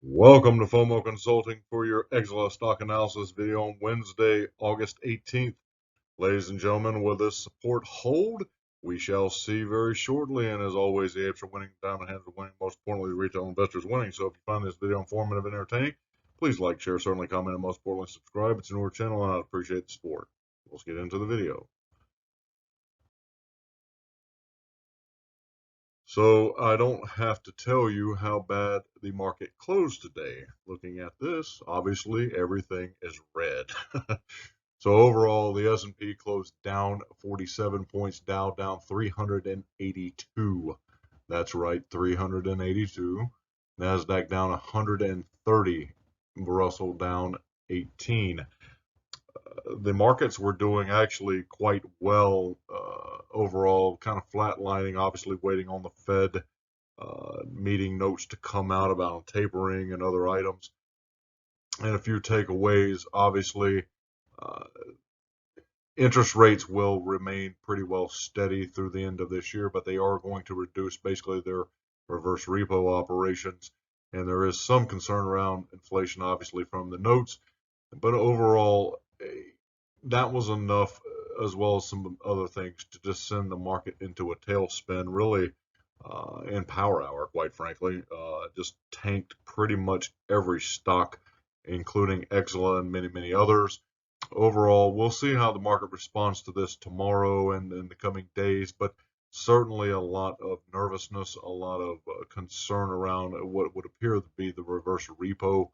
Welcome to Fomo Consulting for your Xela stock analysis video on Wednesday, August 18th. Ladies and gentlemen, will this support hold? We shall see very shortly. And as always, the apes are winning, diamond hands are winning, most importantly, retail investors winning. So if you find this video informative and entertaining, please like, share, certainly comment, and most importantly, subscribe. It's a newer channel and I'd appreciate the support. Let's get into the video. So I don't have to tell you how bad the market closed today. Looking at this, obviously everything is red. So overall, the S&P closed down 47 points, Dow down 382. That's right, 382. Nasdaq down 130. Russell down 18. The markets were doing actually quite well overall, kind of flatlining, obviously waiting on the Fed meeting notes to come out about tapering and other items. And a few takeaways, obviously, interest rates will remain pretty well steady through the end of this year, but they are going to reduce basically their reverse repo operations. And there is some concern around inflation, obviously, from the notes. But overall, that was enough, as well as some other things, to just send the market into a tailspin, really, in power hour, quite frankly. Just tanked pretty much every stock, including Xela and many, many others. Overall, we'll see how the market responds to this tomorrow and in the coming days, but certainly a lot of nervousness, a lot of concern around what would appear to be the reverse repo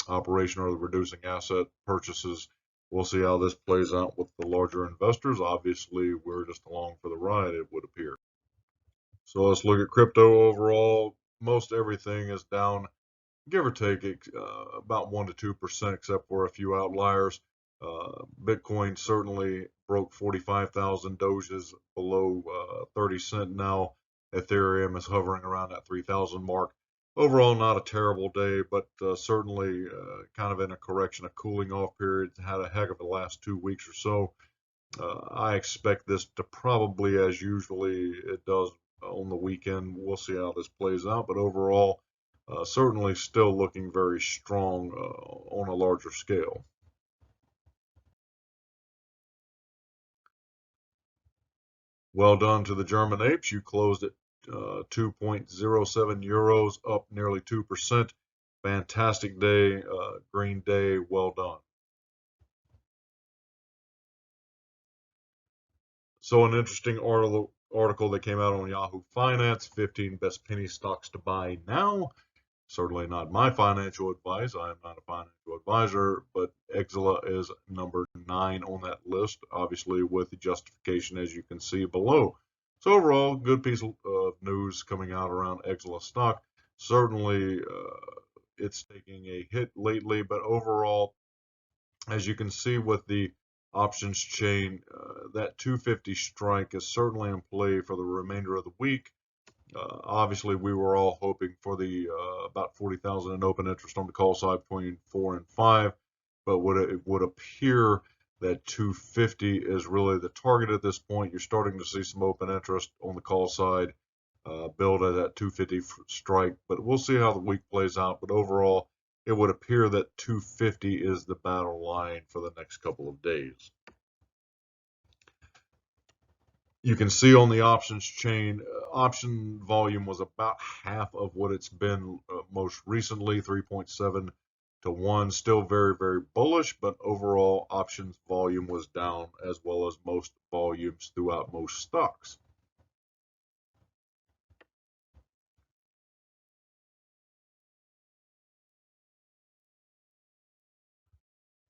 operation or the reducing asset purchases. We'll see how this plays out with the larger investors. Obviously, we're just along for the ride, it would appear. So let's look at crypto overall. Most everything is down, give or take, about 1 to 2%, except for a few outliers. Bitcoin certainly broke 45,000 doges below 30 cent now. Ethereum is hovering around that 3,000 mark. Overall, not a terrible day, but certainly kind of in a correction, a cooling off period. Had a heck of a last 2 weeks or so. I expect this to probably, as usually it does on the weekend, we'll see how this plays out. But overall, certainly still looking very strong on a larger scale. Well done to the German apes. You closed at 2.07 euros, up nearly 2%. Fantastic day, green day. Well done. So an interesting article that came out on Yahoo Finance, 15 best penny stocks to buy now. Certainly not my financial advice. I am not a financial advisor, but Xela is number 9 on that list, obviously with the justification as you can see below. So overall, good piece of news coming out around Xela stock. Certainly, it's taking a hit lately, but overall, as you can see with the options chain, that 250 strike is certainly in play for the remainder of the week. Obviously, we were all hoping for the about 40,000 in open interest on the call side between 4 and 5, but it would appear that 250 is really the target at this point. You're starting to see some open interest on the call side build at that 250 strike, but we'll see how the week plays out. But overall, it would appear that 250 is the battle line for the next couple of days. You can see on the options chain, option volume was about half of what it's been most recently, 3.7 to 1. Still very, very bullish, but overall options volume was down as well as most volumes throughout most stocks.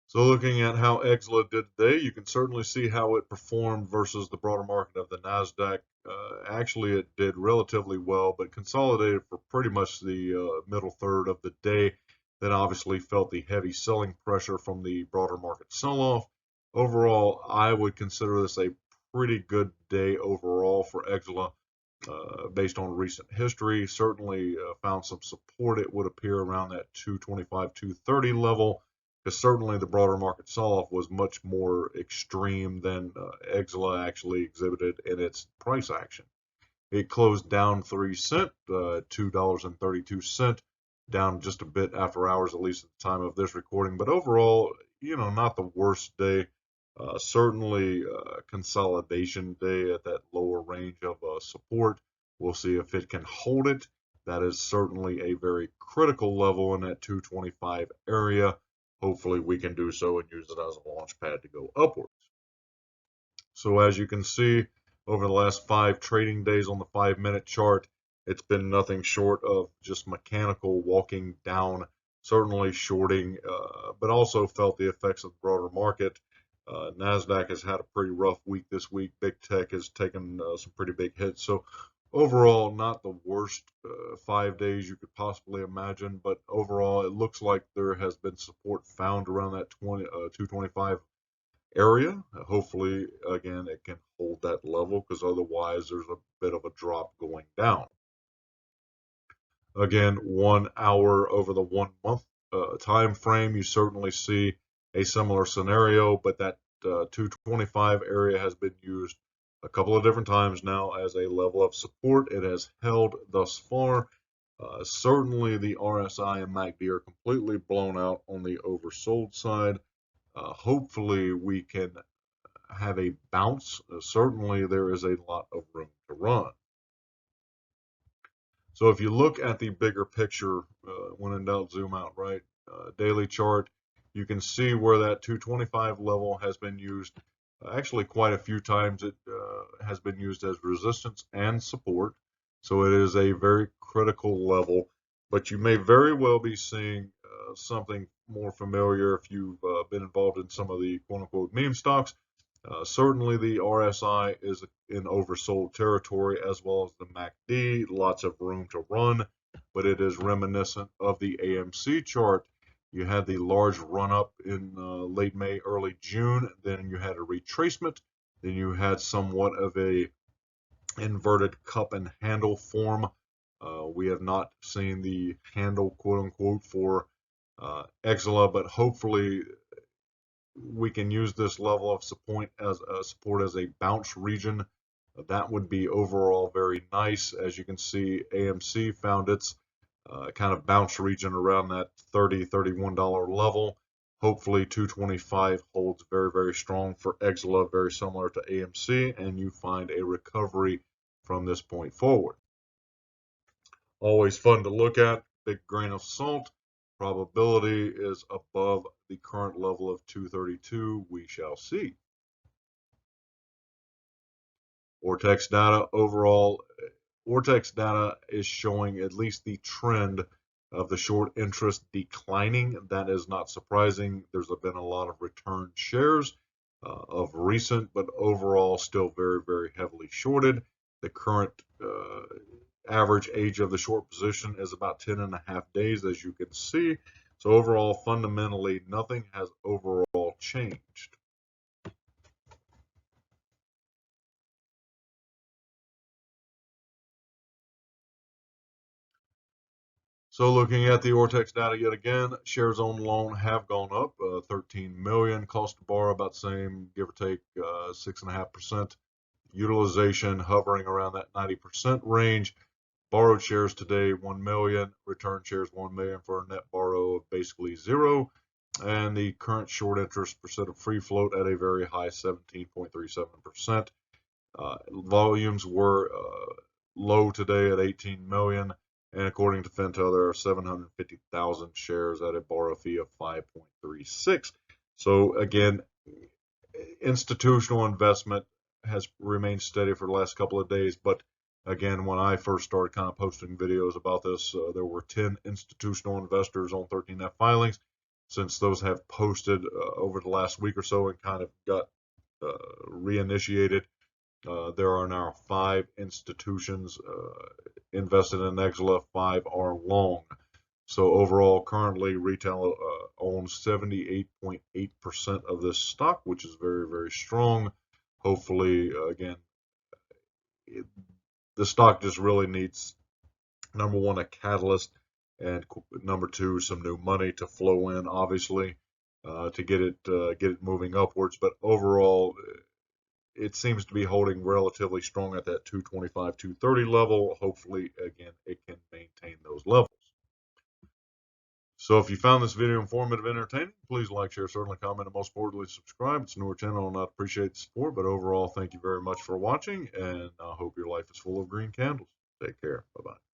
So looking at how Xela did today, you can certainly see how it performed versus the broader market of the Nasdaq. Actually, it did relatively well, but consolidated for pretty much the middle third of the day. Then obviously felt the heavy selling pressure from the broader market sell-off. Overall, I would consider this a pretty good day overall for Xela. Based on recent history, certainly found some support, it would appear, around that 225, 230 level, because certainly the broader market sell-off was much more extreme than Xela actually exhibited in its price action. It closed down 3 cents, $2.32. down just a bit after hours, at least at the time of this recording. But overall, not the worst day. Certainly consolidation day at that lower range of support. We'll see if it can hold it. That is certainly a very critical level in that 225 area. Hopefully we can do so and use it as a launch pad to go upwards. So as you can see, over the last 5 trading days on the 5-minute chart, it's been nothing short of just mechanical walking down, certainly shorting, but also felt the effects of the broader market. NASDAQ has had a pretty rough week this week. Big tech has taken some pretty big hits. So overall, not the worst 5 days you could possibly imagine, but overall, it looks like there has been support found around that 225 area. Hopefully, again, it can hold that level because otherwise there's a bit of a drop going down. Again, 1 hour over the 1 month time frame, you certainly see a similar scenario, but that 225 area has been used a couple of different times now as a level of support. It has held thus far. Certainly the RSI and MACD are completely blown out on the oversold side. Hopefully we can have a bounce. Certainly there is a lot of room to run. So if you look at the bigger picture, when in doubt, zoom out, right? Daily chart, you can see where that 225 level has been used. Actually, quite a few times it has been used as resistance and support. So it is a very critical level, but you may very well be seeing something more familiar if you've been involved in some of the quote unquote meme stocks. Certainly the RSI is in oversold territory as well as the MACD, lots of room to run, but it is reminiscent of the AMC chart. You had the large run up in late May, early June, then you had a retracement, then you had somewhat of a inverted cup and handle form. We have not seen the handle quote unquote for Xela, but hopefully we can use this level of support as a bounce region. That would be overall very nice. As you can see, AMC found its kind of bounce region around that $30-$31 level. Hopefully 225 holds very, very strong for Xela, very similar to AMC, and you find a recovery from this point forward. Always fun to look at, big grain of salt. Probability is above the current level of 232. We shall see. Vortex data overall, Vortex data is showing at least the trend of the short interest declining. That is not surprising. There's been a lot of return shares of recent, but overall still very, very heavily shorted. The current average age of the short position is about 10.5 days, as you can see. So overall, fundamentally, nothing has overall changed. So looking at the Ortex data yet again, shares on loan have gone up, 13 million. Cost to borrow about the same, give or take 6.5%. Utilization hovering around that 90% range. Borrowed shares today 1 million, return shares 1 million for a net borrow of basically zero. And the current short interest percent of free float at a very high 17.37%. Volumes were low today at 18 million. And according to Fintel, there are 750,000 shares at a borrow fee of 5.36. So again, institutional investment has remained steady for the last couple of days. But again, when I first started kind of posting videos about this, there were 10 institutional investors on 13F filings. Since those have posted over the last week or so and kind of got reinitiated, there are now 5 institutions invested in Xela, 5 are long. So overall, currently, retail owns 78.8% of this stock, which is very, very strong. Hopefully, again, the stock just really needs, number one, a catalyst, and number two, some new money to flow in, obviously, to get it moving upwards. But overall, it seems to be holding relatively strong at that 225, 230 level. Hopefully, again, it can maintain those levels. So if you found this video informative and entertaining, please like, share, certainly comment, and most importantly, subscribe. It's a newer channel and I appreciate the support, but overall, thank you very much for watching, and I hope your life is full of green candles. Take care. Bye-bye.